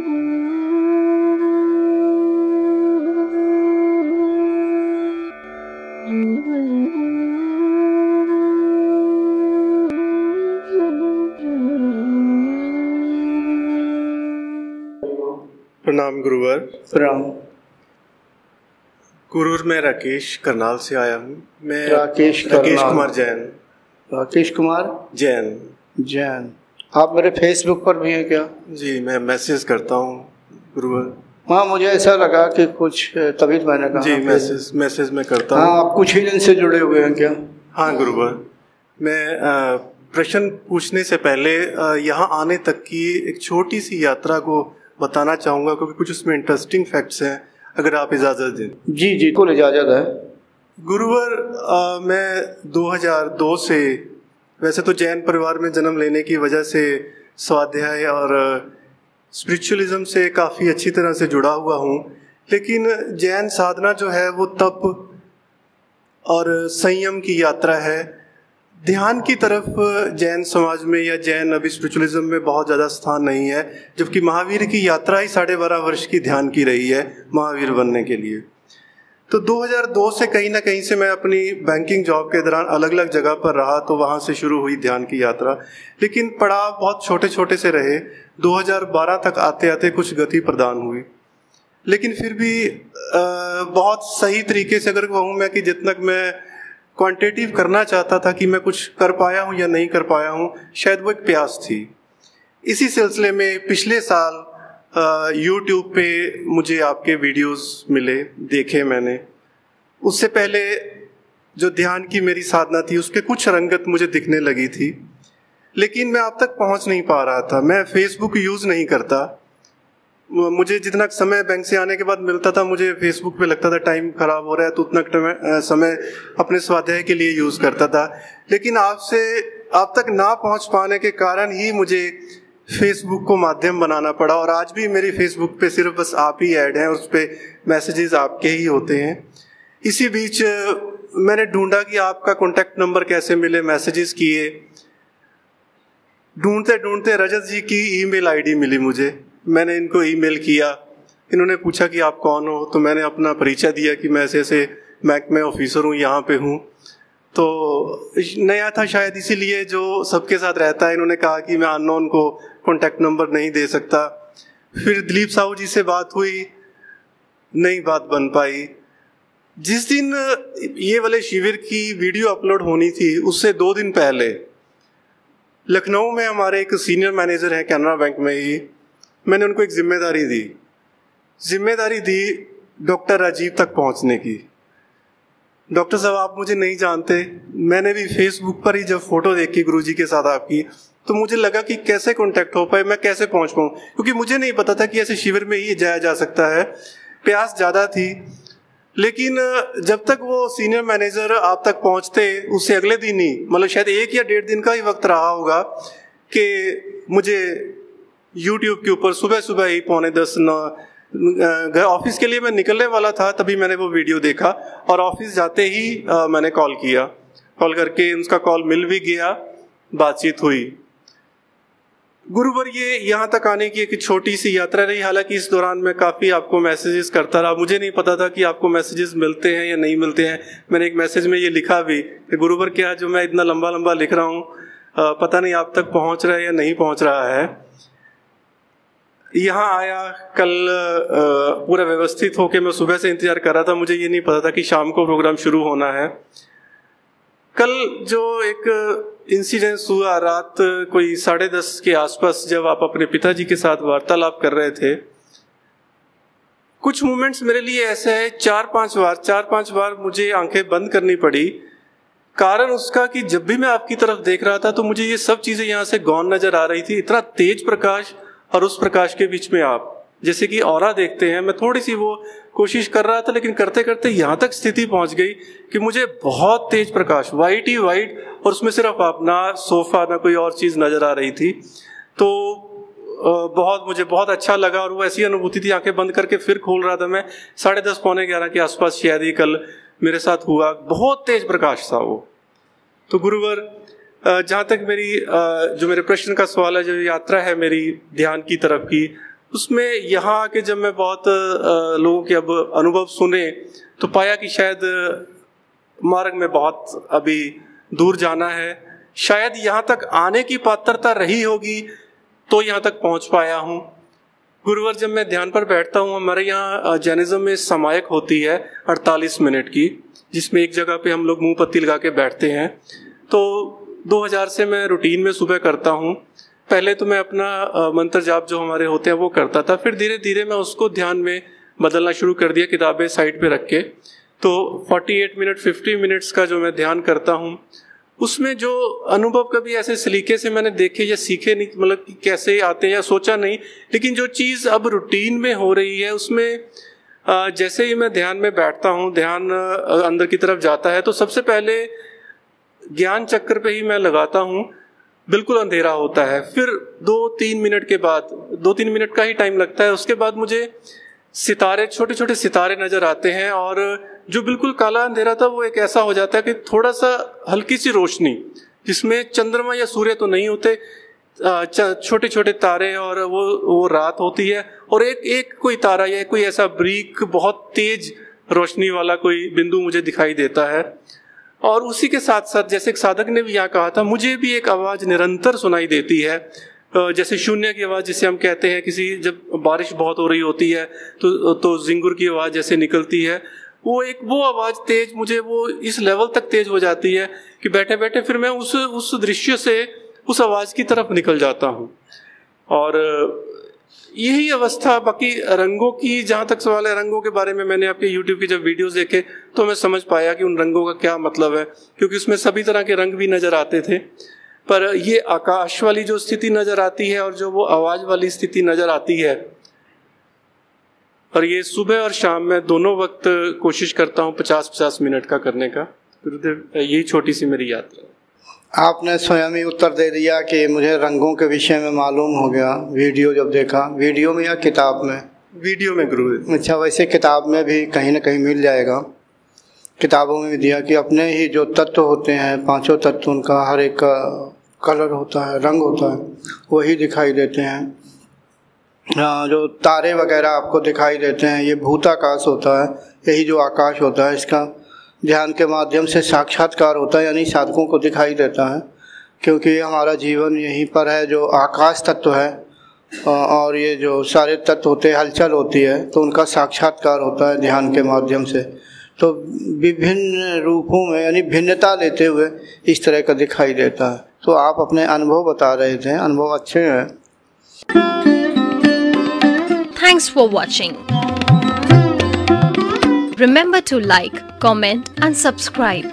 प्रणाम गुरुवर। प्रणाम। गुरुवर, मैं राकेश करनाल से आया हूँ। मैं राकेश कुमार जैन। राकेश कुमार जैन। आप मेरे फेसबुक पर भी हैं क्या? जी, मैं मैसेज करता हूँ गुरुवर। हाँ, मुझे ऐसा लगा कि कुछ, तभी तो मैंने कहा। जी, मैसेज मैं करता हूँ। हाँ, आप कुछ ही दिन से जुड़े हुए हैं क्या? हाँ गुरुवर, मैं प्रश्न पूछने से पहले यहाँ आने तक की एक छोटी सी यात्रा को बताना चाहूँगा, क्योंकि कुछ उसमें इंटरेस्टिंग फैक्ट्स हैं, अगर आप इजाज़त दें। जी, कुल इजाज़त है। गुरुवर, मैं 2002 से, वैसे तो जैन परिवार में जन्म लेने की वजह से स्वाध्याय और स्पिरिचुअलिज्म से काफ़ी अच्छी तरह से जुड़ा हुआ हूँ, लेकिन जैन साधना जो है वो तप और संयम की यात्रा है। ध्यान की तरफ जैन समाज में या जैन अभी स्पिरिचुअलिज्म में बहुत ज़्यादा स्थान नहीं है, जबकि महावीर की यात्रा ही 12.5 वर्ष की ध्यान की रही है महावीर बनने के लिए। तो 2002 से कहीं ना कहीं से मैं अपनी बैंकिंग जॉब के दौरान अलग अलग जगह पर रहा, तो वहाँ से शुरू हुई ध्यान की यात्रा, लेकिन पड़ाव बहुत छोटे छोटे से रहे। 2012 तक आते आते कुछ गति प्रदान हुई, लेकिन फिर भी बहुत सही तरीके से अगर कहूँ मैं कि जितना मैं क्वांटिटेटिव करना चाहता था कि मैं कुछ कर पाया हूँ या नहीं कर पाया हूँ, शायद वो एक प्यास थी। इसी सिलसिले में पिछले साल YouTube पे मुझे आपके वीडियोस मिले, देखे मैंने। उससे पहले जो ध्यान की मेरी साधना थी उसके कुछ रंगत मुझे दिखने लगी थी, लेकिन मैं आप तक पहुंच नहीं पा रहा था। मैं फेसबुक यूज़ नहीं करता। मुझे जितना समय बैंक से आने के बाद मिलता था, मुझे फेसबुक पे लगता था टाइम खराब हो रहा है, तो उतना समय अपने स्वाध्याय के लिए यूज़ करता था। लेकिन आप तक ना पहुंच पाने के कारण ही मुझे फेसबुक को माध्यम बनाना पड़ा, और आज भी मेरी फेसबुक पे सिर्फ बस आप ही ऐड हैं, उस पर मैसेजेस आपके ही होते हैं। इसी बीच मैंने ढूंढा कि आपका कॉन्टैक्ट नंबर कैसे मिले, मैसेजेस किए, ढूंढते ढूंढते रजत जी की ईमेल आईडी मिली मुझे। मैंने इनको ईमेल किया, इन्होंने पूछा कि आप कौन हो, तो मैंने अपना परिचय दिया कि मैं ऐसे बैंक में ऑफिसर हूँ, यहाँ पे हूँ। तो नया था शायद, इसीलिए जो सबके साथ रहता है, इन्होंने कहा कि मैं अननोन को कॉन्टैक्ट नंबर नहीं दे सकता। फिर दिलीप साहू जी से बात हुई, नहीं बात बन पाई। जिस दिन ये वाले शिविर की वीडियो अपलोड होनी थी, उससे 2 दिन पहले लखनऊ में हमारे एक सीनियर मैनेजर हैं कैनरा बैंक में ही, मैंने उनको एक जिम्मेदारी दी डॉक्टर राजीव तक पहुंचने की। डॉक्टर साहब, आप मुझे नहीं जानते, मैंने भी फेसबुक पर ही जब फोटो देखी गुरुजी के साथ आपकी, तो मुझे लगा कि कैसे कांटेक्ट हो पाए, मैं कैसे पहुंच पाऊं, क्योंकि मुझे नहीं पता था कि ऐसे शिविर में ही जाया जा सकता है। प्यास ज़्यादा थी, लेकिन जब तक वो सीनियर मैनेजर आप तक पहुंचते, उससे अगले दिन ही, मतलब शायद 1 या 1.5 दिन का ही वक्त रहा होगा कि मुझे यूट्यूब के ऊपर सुबह ही 9:45 ऑफिस के लिए मैं निकलने वाला था, तभी मैंने वो वीडियो देखा, और ऑफिस जाते ही मैंने कॉल करके उसका कॉल मिल भी गया, बातचीत हुई। गुरुवर, ये यहाँ तक आने की एक छोटी सी यात्रा रही। हालांकि इस दौरान मैं काफ़ी आपको मैसेजेस करता रहा, मुझे नहीं पता था कि आपको मैसेजेस मिलते हैं या नहीं मिलते हैं। मैंने एक मैसेज में ये लिखा भी कि गुरुवर, क्या जो मैं इतना लंबा लिख रहा हूँ, पता नहीं आप तक पहुँच रहा है या नहीं पहुँच रहा है। यहाँ आया कल, पूरा व्यवस्थित होके मैं सुबह से इंतजार कर रहा था, मुझे ये नहीं पता था कि शाम को प्रोग्राम शुरू होना है। कल जो एक इंसिडेंस हुआ, रात कोई 10:30 के आसपास, जब आप अपने पिताजी के साथ वार्तालाप कर रहे थे, कुछ मोमेंट्स मेरे लिए ऐसे है, 4-5 बार मुझे आंखें बंद करनी पड़ी। कारण उसका कि जब भी मैं आपकी तरफ देख रहा था, तो मुझे ये सब चीजें यहाँ से गौन नजर आ रही थी। इतना तेज प्रकाश, और उस प्रकाश के बीच में आप, जैसे कि ऑरा देखते हैं, मैं थोड़ी सी वो कोशिश कर रहा था, लेकिन करते करते यहाँ तक स्थिति पहुंच गई कि मुझे बहुत तेज प्रकाश, वाइट ही वाइट, और उसमें सिर्फ आप, ना सोफा ना कोई और चीज़ नज़र आ रही थी। तो मुझे बहुत अच्छा लगा, और वो ऐसी अनुभूति थी, आंखें बंद करके फिर खोल रहा था मैं। 10:30 पौने 11 के आसपास शायद ही कल मेरे साथ हुआ, बहुत तेज प्रकाश था वो। तो गुरुवर, जहाँ तक मेरी जो मेरे प्रश्न का सवाल है, जो यात्रा है मेरी ध्यान की तरफ की, उसमें यहाँ आके जब मैं बहुत लोगों के अब अनुभव सुने तो पाया कि शायद मार्ग में बहुत अभी दूर जाना है। शायद यहाँ तक आने की पात्रता रही होगी तो यहाँ तक पहुँच पाया हूँ। गुरुवार जब मैं ध्यान पर बैठता हूँ, हमारे यहाँ जैनिज्म में समायक होती है 48 मिनट की, जिसमें एक जगह पे हम लोग मुंह पत्ती लगा के बैठते हैं। तो 2000 से मैं रूटीन में सुबह करता हूँ। पहले तो मैं अपना मंत्र जाप जो हमारे होते हैं वो करता था, फिर धीरे धीरे मैं उसको ध्यान में बदलना शुरू कर दिया, किताबें साइड पे रख के। तो 48 मिनट 50 मिनट्स का जो मैं ध्यान करता हूँ, उसमें जो अनुभव कभी ऐसे सलीके से मैंने देखे या सीखे नहीं, मतलब कि कैसे आते हैं या सोचा नहीं, लेकिन जो चीज़ अब रूटीन में हो रही है उसमें जैसे ही मैं ध्यान में बैठता हूँ, ध्यान अंदर की तरफ जाता है, तो सबसे पहले ज्ञान चक्र पे ही मैं लगाता हूँ। बिल्कुल अंधेरा होता है। फिर 2-3 मिनट के बाद, 2-3 मिनट का ही टाइम लगता है, उसके बाद मुझे सितारे, छोटे छोटे सितारे नजर आते हैं, और जो बिल्कुल काला अंधेरा था वो एक ऐसा हो जाता है कि थोड़ा सा हल्की सी रोशनी, जिसमें चंद्रमा या सूर्य तो नहीं होते, छोटे छोटे तारे, और वो रात होती है, और एक कोई तारा या कोई ऐसा ब्रीक बहुत तेज रोशनी वाला कोई बिंदु मुझे दिखाई देता है। और उसी के साथ साथ, जैसे एक साधक ने भी यहाँ कहा था, मुझे भी एक आवाज निरंतर सुनाई देती है, जैसे शून्य की आवाज जिसे हम कहते हैं, किसी जब बारिश बहुत हो रही होती है तो जिंगुर की आवाज जैसे निकलती है, वो आवाज तेज, मुझे वो इस लेवल तक तेज हो जाती है कि बैठे बैठे फिर मैं उस दृश्य से उस आवाज की तरफ निकल जाता हूँ। और यही अवस्था, बाकी रंगों की जहाँ तक सवाल है, रंगों के बारे में मैंने आपके YouTube की जब वीडियोस देखे तो मैं समझ पाया कि उन रंगों का क्या मतलब है, क्योंकि उसमें सभी तरह के रंग भी नजर आते थे। पर ये आकाश वाली जो स्थिति नजर आती है और जो वो आवाज वाली स्थिति नजर आती है, और ये सुबह और शाम में दोनों वक्त कोशिश करता हूँ 50-50 मिनट का करने का। गुरुदेव, यही छोटी सी मेरी यात्रा है। आपने स्वयं ही उत्तर दे दिया कि मुझे रंगों के विषय में मालूम हो गया, वीडियो जब देखा। वीडियो में या किताब में? वीडियो में गुरुदेव। अच्छा, वैसे किताब में भी कहीं ना कहीं मिल जाएगा। किताबों में भी दिया कि अपने ही जो तत्व होते हैं, 5 तत्व, उनका हर एक का कलर होता है, रंग होता है, वही दिखाई देते हैं। जो तारे वगैरह आपको दिखाई देते हैं, ये भूताकाश होता है, यही जो आकाश होता है, इसका ध्यान के माध्यम से साक्षात्कार होता है, यानी साधकों को दिखाई देता है, क्योंकि हमारा जीवन यहीं पर है। जो आकाश तत्व है और ये जो सारे तत्व होते हैं, हलचल होती है, तो उनका साक्षात्कार होता है ध्यान के माध्यम से। तो विभिन्न रूपों में, यानी भिन्नता लेते हुए इस तरह का दिखाई देता है। तो आप अपने अनुभव बता रहे थे, अनुभव अच्छे हैं। Thanks for watching. Remember to like, comment and subscribe.